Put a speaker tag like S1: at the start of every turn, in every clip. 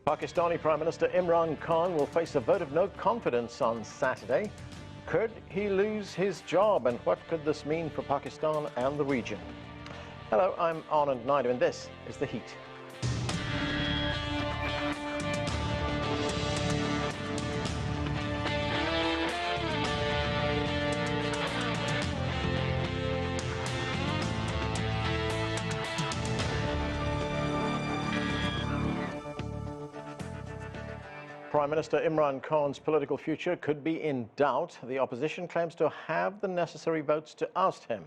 S1: Pakistani Prime Minister Imran Khan will face a vote of no confidence on Saturday. Could he lose his job, and what could this mean for Pakistan and the region? Hello, I'm Ahmed, and this is The Heat. Prime Minister Imran Khan's political future could be in doubt. The opposition claims to have the necessary votes to oust him.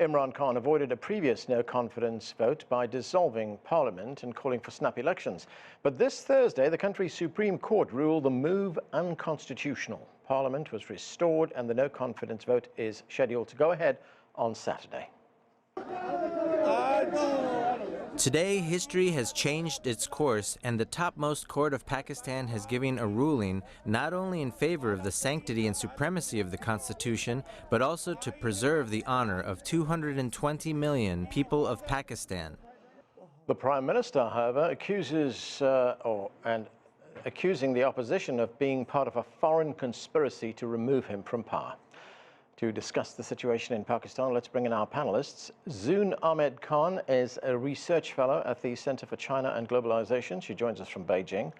S1: Imran Khan avoided a previous no-confidence vote by dissolving parliament and calling for snap elections. But this Thursday, the country's Supreme Court ruled the move unconstitutional. Parliament was restored and the no-confidence vote is scheduled to go ahead on Saturday.
S2: Today, history has changed its course, and the topmost court of Pakistan has given a ruling not only in favor of the sanctity and supremacy of the Constitution, but also to preserve the honor of 220 million people of Pakistan.
S1: The Prime Minister, however, accusing the opposition of being part of a foreign conspiracy to remove him from power. To discuss the situation in Pakistan, let's bring in our panelists. Zoon Ahmed Khan is a research fellow at the Center for China and Globalization. She joins us from Beijing.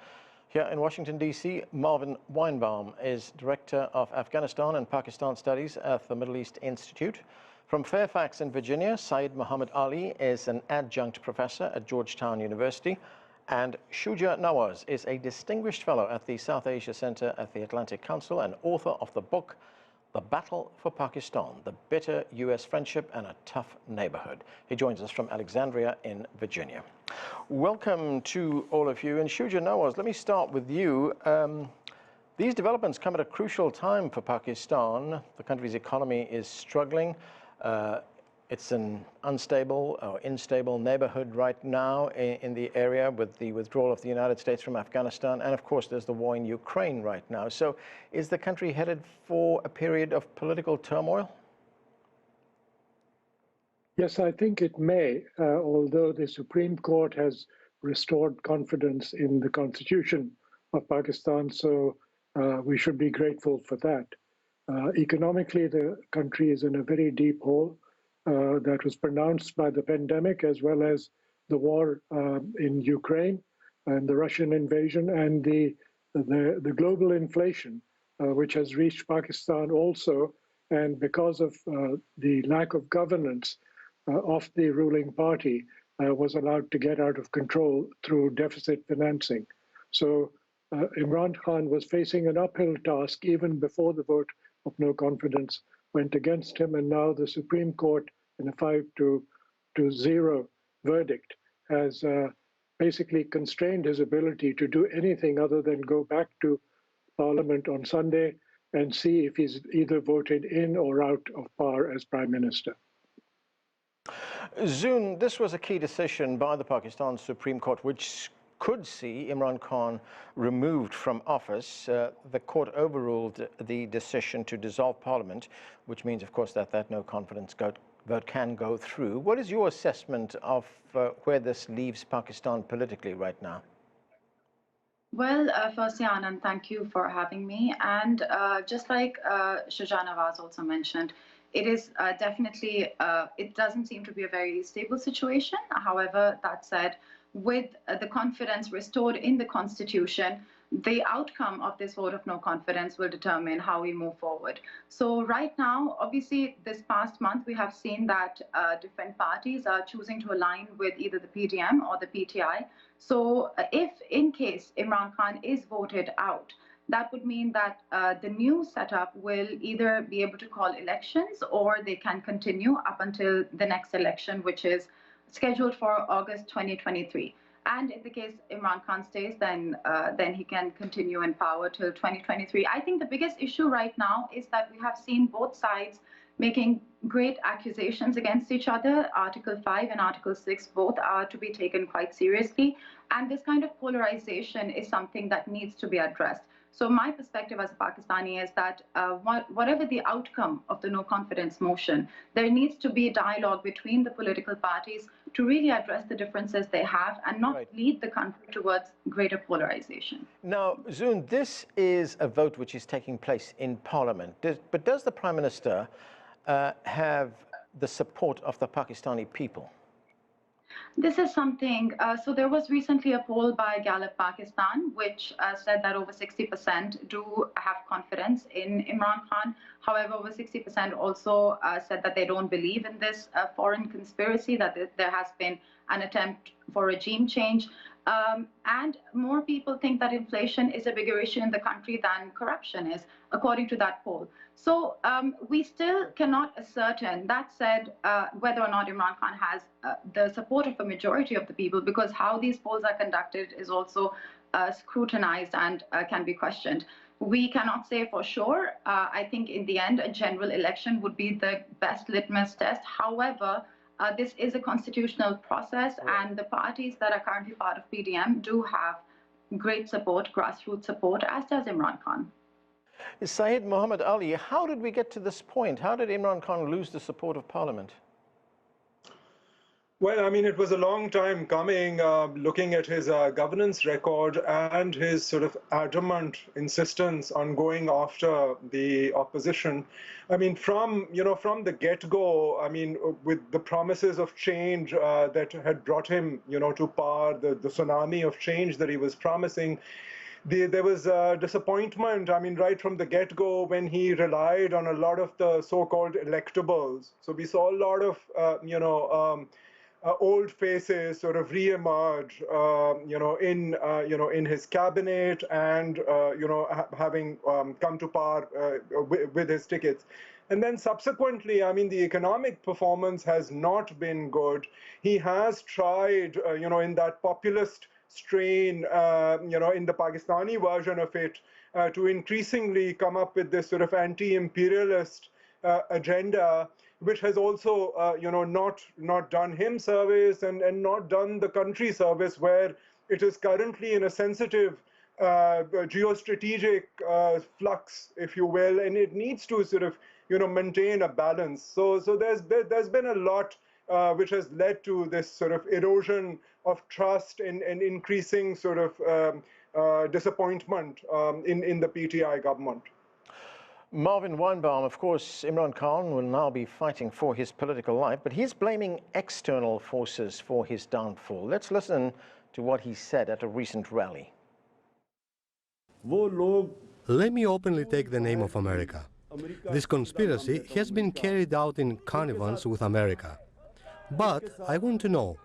S1: Here in Washington, D.C., Marvin Weinbaum is Director of Afghanistan and Pakistan Studies at the Middle East Institute. From Fairfax in Virginia, Syed Mohammad Ali is an adjunct professor at Georgetown University. And Shuja Nawaz is a distinguished fellow at the South Asia Center at the Atlantic Council and author of the book The Battle for Pakistan, the Bitter U.S. Friendship and a Tough Neighborhood. He joins us from Alexandria in Virginia. Welcome to all of you. And Shuja Nawaz, let me start with you. These developments come at a crucial time for Pakistan. The country's economy is struggling. It's an unstable or unstable neighborhood right now in the area with the withdrawal of the United States from Afghanistan. And of course, there's the war in Ukraine right now. So is the country headed for a period of political turmoil?
S3: Yes, I think it may, although the Supreme Court has restored confidence in the Constitution of Pakistan. So we should be grateful for that. Economically, the country is in a very deep hole. That was pronounced by the pandemic, as well as the war in Ukraine and the Russian invasion and the global inflation, which has reached Pakistan also. And because of the lack of governance of the ruling party, was allowed to get out of control through deficit financing. So Imran Khan was facing an uphill task even before the vote of no confidence went against him, and now the Supreme Court, in a 5-0 verdict, has basically constrained his ability to do anything other than go back to Parliament on Sunday and see if he's either voted in or out of power as Prime Minister.
S1: Zoon, this was a key decision by the Pakistan Supreme Court, which could see Imran Khan removed from office. The court overruled the decision to dissolve Parliament, which means, of course, that no confidence vote can go through. What is your assessment of where this leaves Pakistan politically right now?
S4: Well, firstly, Anand, thank you for having me. And just like Shuja Nawaz also mentioned, it is definitely, it doesn't seem to be a very stable situation. However, that said, with the confidence restored in the Constitution, the outcome of this vote of no confidence will determine how we move forward. So right now, obviously, this past month, we have seen that different parties are choosing to align with either the PDM or the PTI. So if in case Imran Khan is voted out, that would mean that the new setup will either be able to call elections or they can continue up until the next election, which is scheduled for August 2023. And in the case Imran Khan stays, then he can continue in power till 2023. I think the biggest issue right now is that we have seen both sides making great accusations against each other. Article 5 and Article 6 both are to be taken quite seriously. And this kind of polarization is something that needs to be addressed. So my perspective as a Pakistani is that whatever the outcome of the no confidence motion, there needs to be dialogue between the political parties to really address the differences they have and not lead the country towards greater polarization.
S1: Now, Zoon, this is a vote which is taking place in Parliament. But does the Prime Minister have the support of the Pakistani people?
S4: This is something, so there was recently a poll by Gallup Pakistan, which said that over 60% do have confidence in Imran Khan. However, over 60% also said that they don't believe in this foreign conspiracy, that there has been an attempt for regime change. And more people think that inflation is a bigger issue in the country than corruption is, according to that poll. So we still cannot ascertain, that said, whether or not Imran Khan has the support of a majority of the people, because how these polls are conducted is also scrutinized and can be questioned. We cannot say for sure. I think in the end, a general election would be the best litmus test. However, this is a constitutional process, and the parties that are currently part of PDM do have great support, grassroots support, as does Imran Khan.
S1: Syed Mohammad Ali, how did we get to this point? How did Imran Khan lose the support of Parliament?
S5: Well, I mean, it was a long time coming, looking at his governance record and his sort of adamant insistence on going after the opposition. I mean, from the get-go, I mean, with the promises of change that had brought him, to power, the tsunami of change that he was promising, there was disappointment, I mean, right from the get-go when he relied on a lot of the so-called electables. So we saw a lot of, old faces sort of re-emerge, in his cabinet and, having come to power with his tickets. And then subsequently, I mean, the economic performance has not been good. He has tried, in that populist strain, in the Pakistani version of it, to increasingly come up with this sort of anti-imperialist agenda, which has also, not done him service and not done the country service, where it is currently in a sensitive geostrategic flux, if you will, and it needs to sort of, maintain a balance. So there's been a lot which has led to this sort of erosion of trust and increasing sort of disappointment in the PTI government.
S1: Marvin Weinbaum, of course, Imran Khan will now be fighting for his political life, but he's blaming external forces for his downfall. Let's listen to what he said at a recent rally.
S6: Let me openly take the name of America. This conspiracy has been carried out in connivance with America. But I want to know,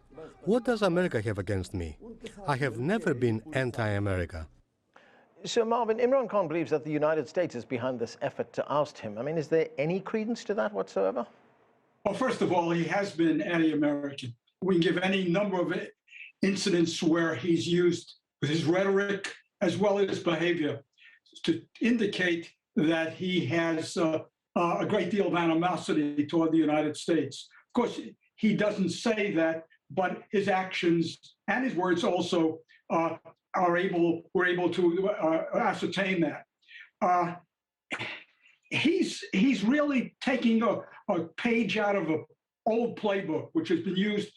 S6: what does America have against me? I have never been anti-America.
S1: So, Marvin, Imran Khan believes that the United States is behind this effort to oust him. I mean, is there any credence to that whatsoever?
S7: Well, first of all, he has been anti-American. We can give any number of incidents where he's used with his rhetoric as well as behavior to indicate that he has a great deal of animosity toward the United States. Of course, he doesn't say that, but his actions and his words also we're able to ascertain that. He's really taking a page out of an old playbook, which has been used,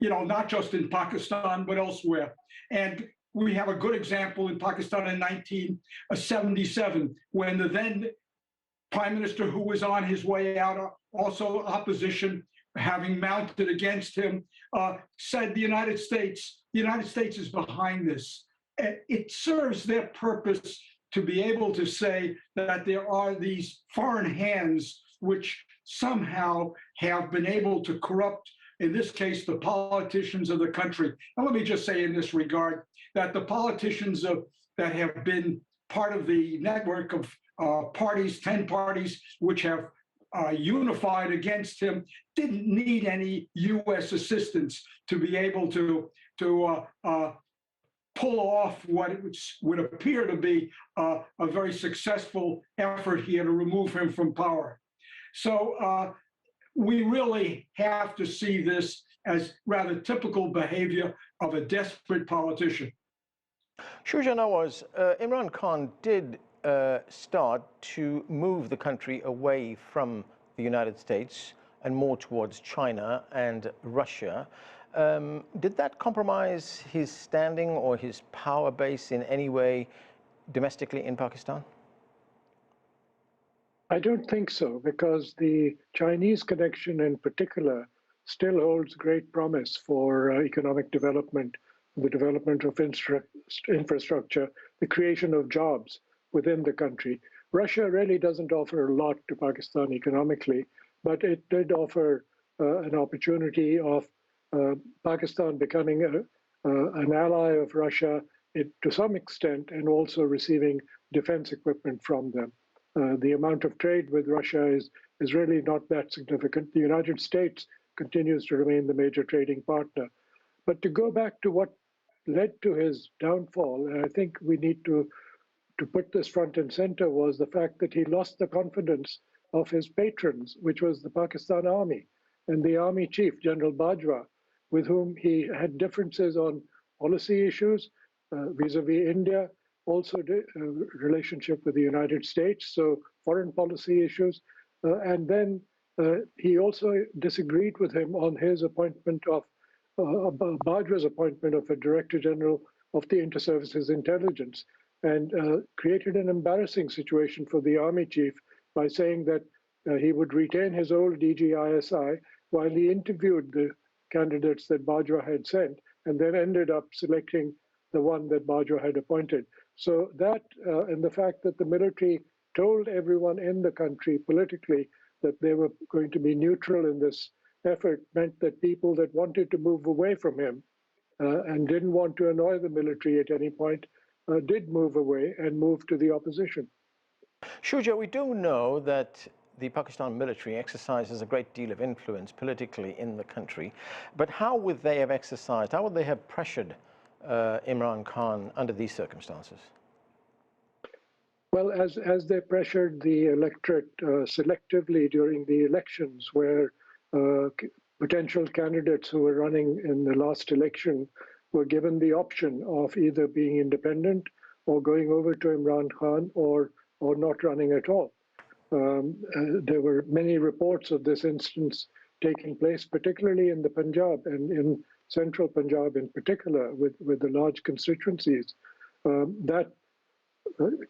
S7: not just in Pakistan, but elsewhere. And we have a good example in Pakistan in 1977, when the then prime minister, who was on his way out, also opposition, having mounted against him, said the United States is behind this. It serves their purpose to be able to say that there are these foreign hands which somehow have been able to corrupt, in this case, the politicians of the country. And let me just say in this regard that the politicians that have been part of the network of parties, 10 parties, which have unified against him, didn't need any U.S. assistance to be able to pull off what would appear to be a very successful effort here to remove him from power. So we really have to see this as rather typical behavior of a desperate politician.
S1: Shuja, Nawaz, Imran Khan did start to move the country away from the United States and more towards China and Russia. Did that compromise his standing or his power base in any way domestically in Pakistan?
S3: I don't think so, because the Chinese connection in particular still holds great promise for economic development, the development of infrastructure, the creation of jobs within the country. Russia really doesn't offer a lot to Pakistan economically, but it did offer an opportunity of Pakistan becoming an ally of Russia to some extent, and also receiving defense equipment from them. The amount of trade with Russia is really not that significant. The United States continues to remain the major trading partner. But to go back to what led to his downfall, and I think we need to put this front and center, was the fact that he lost the confidence of his patrons, which was the Pakistan Army and the Army Chief, General Bajwa, with whom he had differences on policy issues vis-a-vis India, also the relationship with the United States, so foreign policy issues. And then he also disagreed with him on his appointment of, Bajwa's appointment of a Director General of the Inter-Services Intelligence, and created an embarrassing situation for the Army Chief by saying that he would retain his old DGISI while he interviewed the candidates that Bajwa had sent, and then ended up selecting the one that Bajwa had appointed. So that, and the fact that the military told everyone in the country politically that they were going to be neutral in this effort, meant that people that wanted to move away from him and didn't want to annoy the military at any point did move away and move to the opposition.
S1: Shuja, we do know that the Pakistan military exercises a great deal of influence politically in the country, but how would they have exercised, how would they have pressured Imran Khan under these circumstances?
S3: Well, as they pressured the electorate selectively during the elections, where potential candidates who were running in the last election were given the option of either being independent or going over to Imran Khan or not running at all. There were many reports of this instance taking place, particularly in the Punjab and in central Punjab in particular, with the large constituencies. That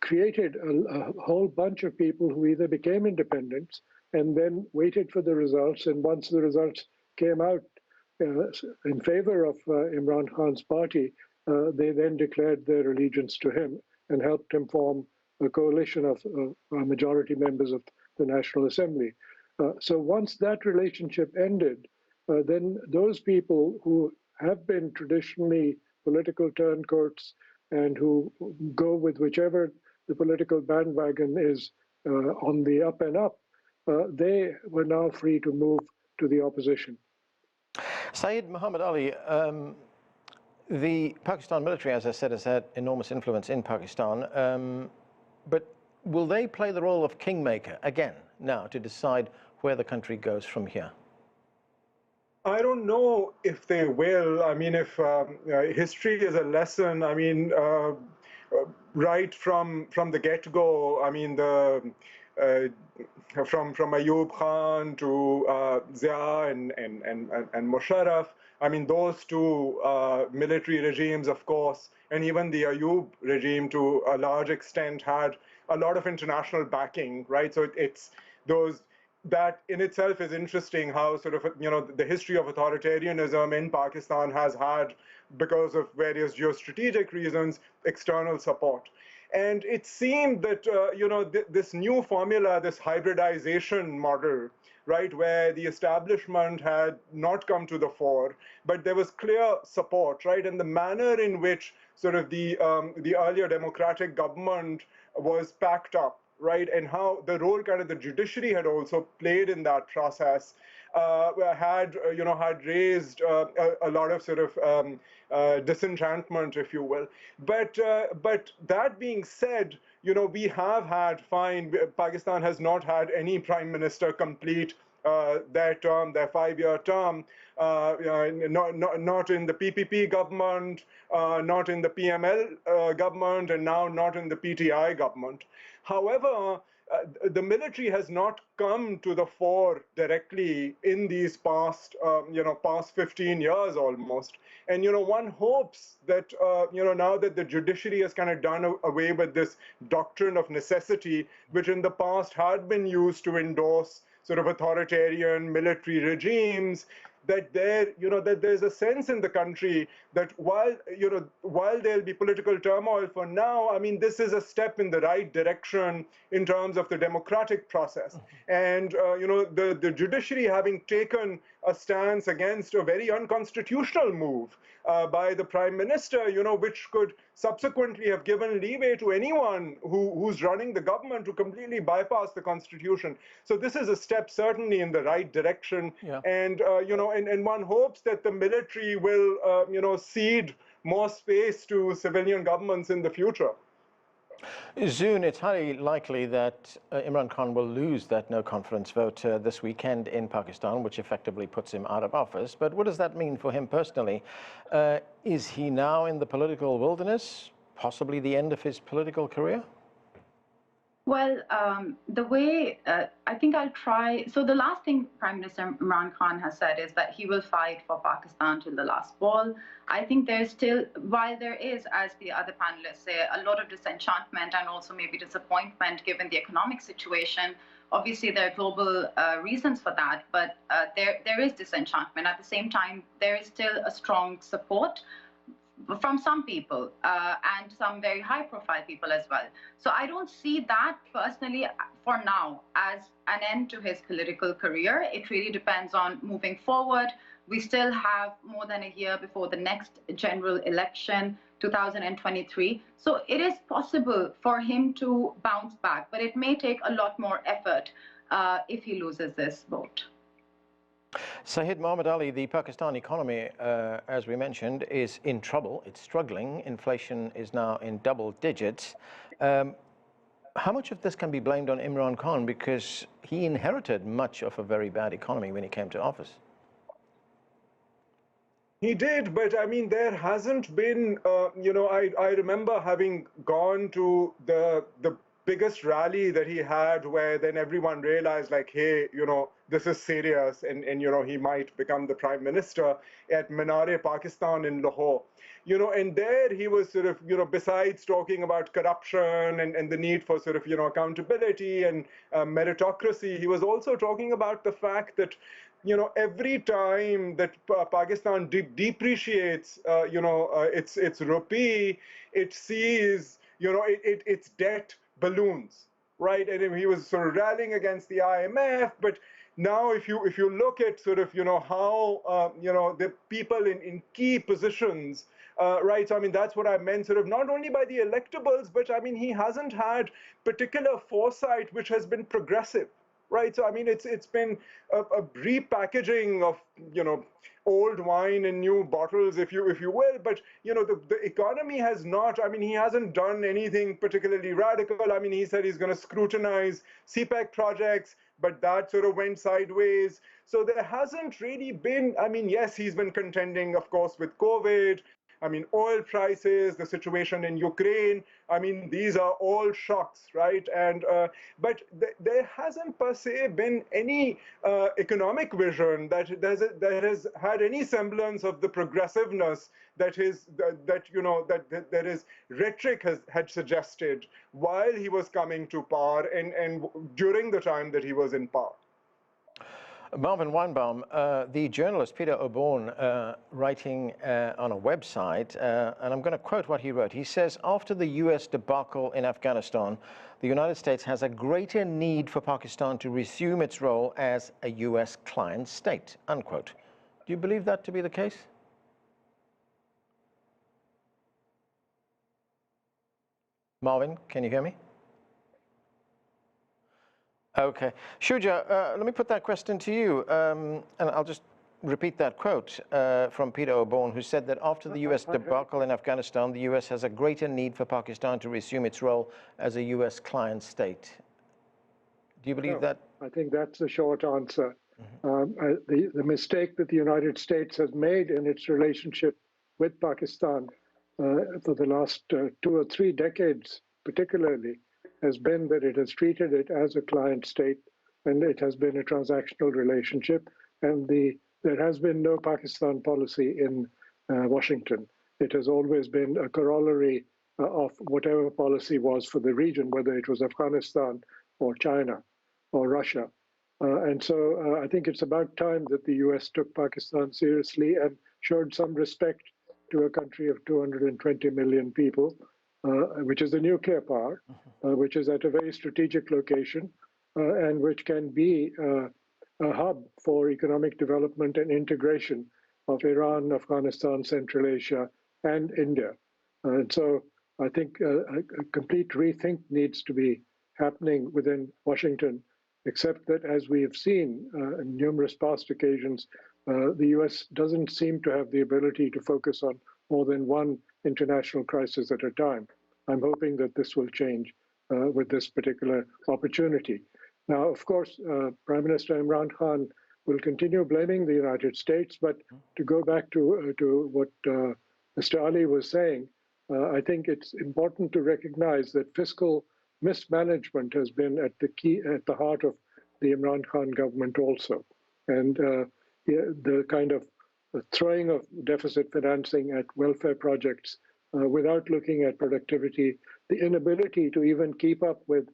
S3: created a whole bunch of people who either became independents and then waited for the results. And once the results came out in favor of Imran Khan's party, they then declared their allegiance to him and helped him form a coalition of majority members of the National Assembly. So once that relationship ended, then those people who have been traditionally political turncoats and who go with whichever the political bandwagon is on the up and up, they were now free to move to the opposition.
S1: Syed Mohammad Ali, the Pakistan military, as I said, has had enormous influence in Pakistan, but will they play the role of kingmaker again now to decide where the country goes from here?
S5: I don't know if they will. I mean, if history is a lesson, I mean, right from the get-go, I mean, from Ayub Khan to Zia and Musharraf, I mean, those two military regimes, of course, and even the Ayub regime to a large extent had a lot of international backing, right? So it's those. That in itself is interesting how sort of, you know, the history of authoritarianism in Pakistan has had, because of various geostrategic reasons, external support. And it seemed that, you know, this new formula, this hybridization model, right, where the establishment had not come to the fore, but there was clear support, right, and the manner in which sort of the earlier democratic government was packed up, right, and how the role kind of the judiciary had also played in that process had raised a lot of sort of disenchantment, if you will. But that being said, you know, we have had Pakistan has not had any prime minister complete their term, their 5-year term. not in the PPP government, not in the PML government, and now not in the PTI government. However, the military has not come to the fore directly in these past 15 years almost. And, one hopes that, now that the judiciary has kind of done away with this doctrine of necessity, which in the past had been used to endorse sort of authoritarian military regimes, that there's a sense in the country that while there'll be political turmoil for now, I mean, this is a step in the right direction in terms of the democratic process. And, the judiciary having taken a stance against a very unconstitutional move by the Prime Minister, which could subsequently have given leeway to anyone who's running the government to completely bypass the Constitution. So this is a step certainly in the right direction. Yeah. And, and one hopes that the military will, cede more space to civilian governments in the future.
S1: Zoon, it's highly likely that Imran Khan will lose that no-confidence vote this weekend in Pakistan, which effectively puts him out of office. But what does that mean for him personally? Is he now in the political wilderness, possibly the end of his political career?
S4: Well, the way I think I'll try. So the last thing Prime Minister Imran Khan has said is that he will fight for Pakistan till the last ball. I think there's still, while there is, as the other panelists say, a lot of disenchantment and also maybe disappointment given the economic situation. Obviously, there are global reasons for that, but there is disenchantment. At the same time, there is still a strong support from some people and some very high-profile people as well. So I don't see that personally for now as an end to his political career. It really depends on moving forward. We still have more than a year before the next general election, 2023. So it is possible for him to bounce back, but it may take a lot more effort if he loses this vote.
S1: Syed Mohammad Ali, the Pakistan economy, as we mentioned, is in trouble. It's struggling. Inflation is now in double digits. How much of this can be blamed on Imran Khan? Because he inherited much of a very bad economy when he came to office.
S5: He did, but I mean, there hasn't been, I remember having gone to the biggest rally that he had, where then everyone realized, like, hey, this is serious, and he might become the prime minister, at Minar-e Pakistan in Lahore. And there he was sort of, besides talking about corruption and the need for sort of, accountability and meritocracy, he was also talking about the fact that, every time that Pakistan depreciates, its rupee, it sees, its debt balloons, right? And he was sort of rallying against the IMF, but now if you look at sort of, how, the people in key positions, right? So, I mean, that's what I meant, sort of not only by the electables, but I mean, he hasn't had particular foresight which has been progressive. Right, so I mean, it's been a repackaging of old wine in new bottles, if you will. But the economy has not. I mean, he hasn't done anything particularly radical. I mean, he said he's going to scrutinize CPEC projects, but that sort of went sideways. So there hasn't really been. I mean, yes, he's been contending, of course, with COVID. I mean, oil prices, the situation in Ukraine, I mean, these are all shocks, right? And but there hasn't per se been any economic vision that has had any semblance of the progressiveness that his rhetoric had suggested while he was coming to power and during the time that he was in power.
S1: Marvin Weinbaum, the journalist Peter Oborne, writing on a website, and I'm going to quote what he wrote. He says, after the U.S. debacle in Afghanistan, the United States has a greater need for Pakistan to resume its role as a U.S. client state, unquote. Do you believe that to be the case? Marvin, can you hear me? Okay. Shuja, let me put that question to you, and I'll just repeat that quote from Peter Oborne, who said that after the U.S. debacle in Afghanistan, the U.S. has a greater need for Pakistan to resume its role as a U.S. client state. Do you believe that?
S3: I think that's the short answer. The mistake that the United States has made in its relationship with Pakistan for the last 2 or 3 decades, particularly, has been that it has treated it as a client state, and it has been a transactional relationship, and there has been no Pakistan policy in Washington. It has always been a corollary of whatever policy was for the region, whether it was Afghanistan or China or Russia. And so I think it's about time that the US took Pakistan seriously and showed some respect to a country of 220 million people, which is a nuclear power, which is at a very strategic location, and which can be a hub for economic development and integration of Iran, Afghanistan, Central Asia, and India. And so I think a complete rethink needs to be happening within Washington, except that, as we have seen in numerous past occasions, the US doesn't seem to have the ability to focus on more than one international crisis at a time. I'm hoping that this will change with this particular opportunity. Now, of course, Prime Minister Imran Khan will continue blaming the United States, but to go back to what Mr. Ali was saying, I think it's important to recognize that fiscal mismanagement has been at the heart of the Imran Khan government also. And the kind of throwing of deficit financing at welfare projects without looking at productivity, the inability to even keep up with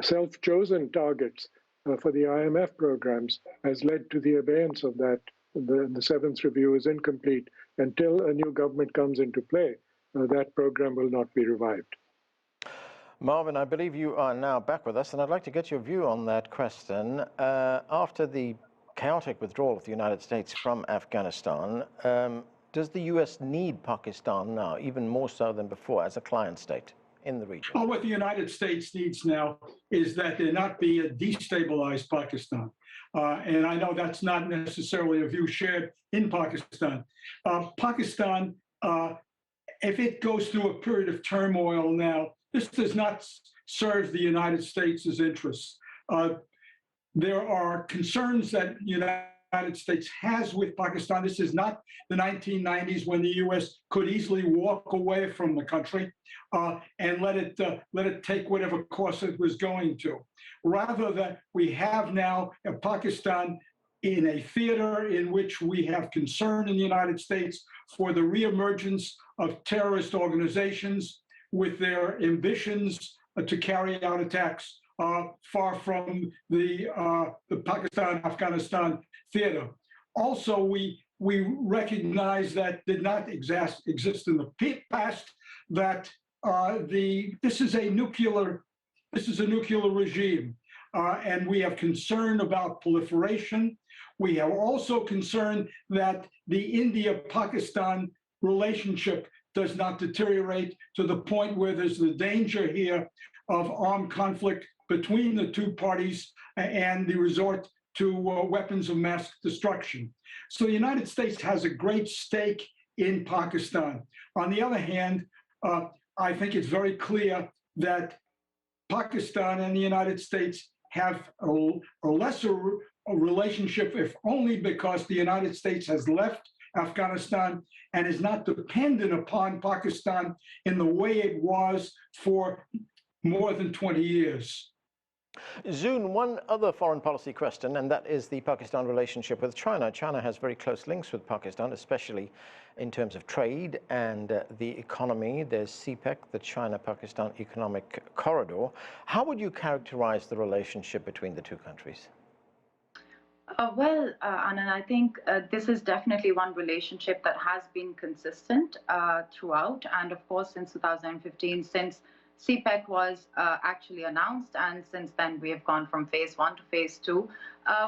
S3: self-chosen targets for the IMF programs has led to the abeyance of that. The seventh review is incomplete. Until a new government comes into play, that program will not be revived.
S1: Marvin, I believe you are now back with us, and I'd like to get your view on that question. After the chaotic withdrawal of the United States from Afghanistan, does the US need Pakistan now, even more so than before, as a client state in the region?
S7: Well, what the United States needs now is that there not be a destabilized Pakistan. And I know that's not necessarily a view shared in Pakistan. Pakistan, if it goes through a period of turmoil now, this does not serve the United States' interests. There are concerns that the United States has with Pakistan. This is not the 1990s when the U.S. could easily walk away from the country and let it take whatever course it was going to. Rather, that we have now a Pakistan in a theater in which we have concern in the United States for the reemergence of terrorist organizations with their ambitions to carry out attacks far from the Pakistan-Afghanistan theater. Also, we recognize that did not exist in the past, that this is a nuclear regime, and we have concern about proliferation. We have also concern that the India-Pakistan relationship does not deteriorate to the point where there's the danger here of armed conflict between the two parties and the resort to weapons of mass destruction. So the United States has a great stake in Pakistan. On the other hand, I think it's very clear that Pakistan and the United States have a lesser relationship, if only because the United States has left Afghanistan and is not dependent upon Pakistan in the way it was for more than 20 years.
S1: Zoon, one other foreign policy question, and that is the Pakistan relationship with China. China has very close links with Pakistan, especially in terms of trade and the economy. There's CPEC, the China-Pakistan Economic Corridor. How would you characterize the relationship between the two countries?
S4: Well, Anand, I think this is definitely one relationship that has been consistent throughout. And of course, since 2015, since CPEC was actually announced, and since then we have gone from phase 1 to phase 2.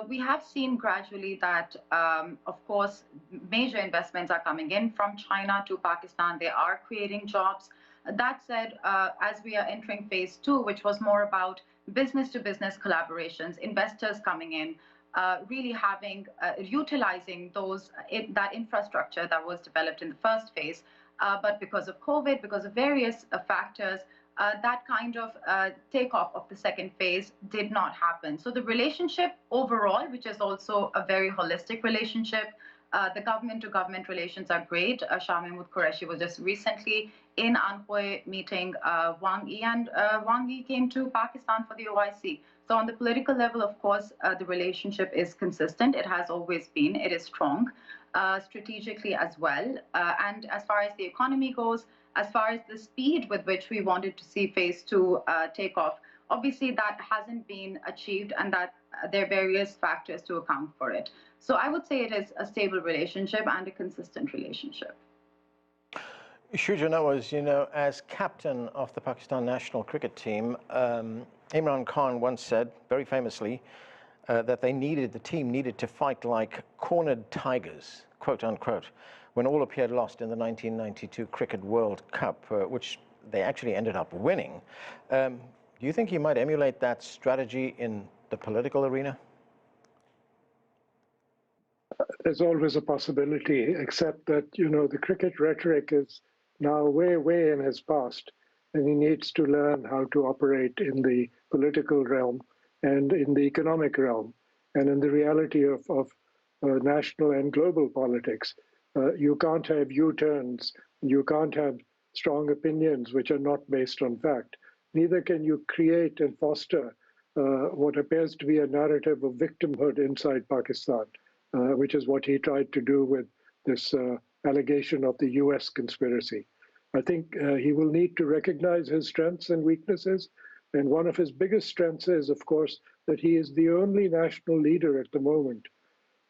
S4: We have seen gradually that, of course, major investments are coming in from China to Pakistan. They are creating jobs. That said, as we are entering phase 2, which was more about business-to-business collaborations, investors coming in, really having, utilizing that infrastructure that was developed in the first phase. But because of COVID, because of various factors, that kind of takeoff of the second phase did not happen. So the relationship overall, which is also a very holistic relationship, the government-to-government relations are great. Shah Mahmood Qureshi was just recently in Anhui meeting Wang Yi, and Wang Yi came to Pakistan for the OIC. So on the political level, of course, the relationship is consistent. It has always been. It is strong, strategically as well. And as far as the economy goes, as far as the speed with which we wanted to see phase two take off, obviously that hasn't been achieved, and that there are various factors to account for it. So I would say it is a stable relationship and a consistent relationship.
S1: Shuja, Nawaz, you know, as captain of the Pakistan national cricket team, Imran Khan once said, very famously, that the team needed to fight like cornered tigers, quote unquote, when all appeared lost in the 1992 Cricket World Cup, which they actually ended up winning. Do you think you might emulate that strategy in the political arena?
S3: There's always a possibility, except that, you know, the cricket rhetoric is now way in his past, and he needs to learn how to operate in the political realm and in the economic realm and in the reality of national and global politics. You can't have U-turns, you can't have strong opinions which are not based on fact. Neither can you create and foster what appears to be a narrative of victimhood inside Pakistan, which is what he tried to do with this allegation of the US conspiracy. I think he will need to recognize his strengths and weaknesses. And one of his biggest strengths is, of course, that he is the only national leader at the moment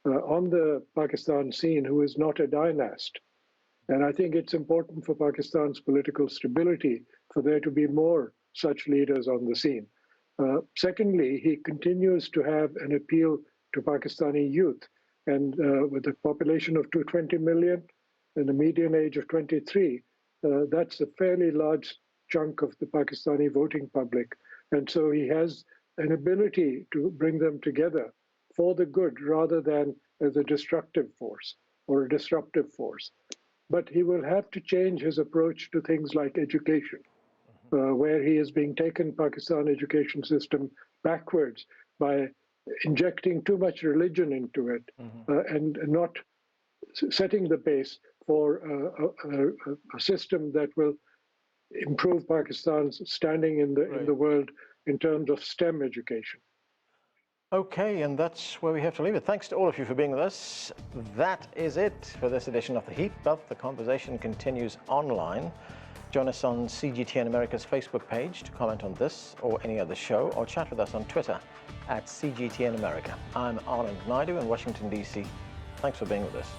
S3: on the Pakistan scene who is not a dynast. And I think it's important for Pakistan's political stability for there to be more such leaders on the scene. Secondly, he continues to have an appeal to Pakistani youth. And with a population of 220 million and a median age of 23, that's a fairly large chunk of the Pakistani voting public. And so he has an ability to bring them together for the good rather than as a destructive force or a disruptive force. But he will have to change his approach to things like education, where he is being taken Pakistan education system backwards by injecting too much religion into it and not setting the base for a system that will improve Pakistan's standing in the world in terms of STEM education.
S1: Okay, and that's where we have to leave it. Thanks to all of you for being with us. That is it for this edition of The Heat, but the conversation continues online. Join us on CGTN America's Facebook page to comment on this or any other show, or chat with us on Twitter @CGTN America. I'm Anand Naidu in Washington, D.C. Thanks for being with us.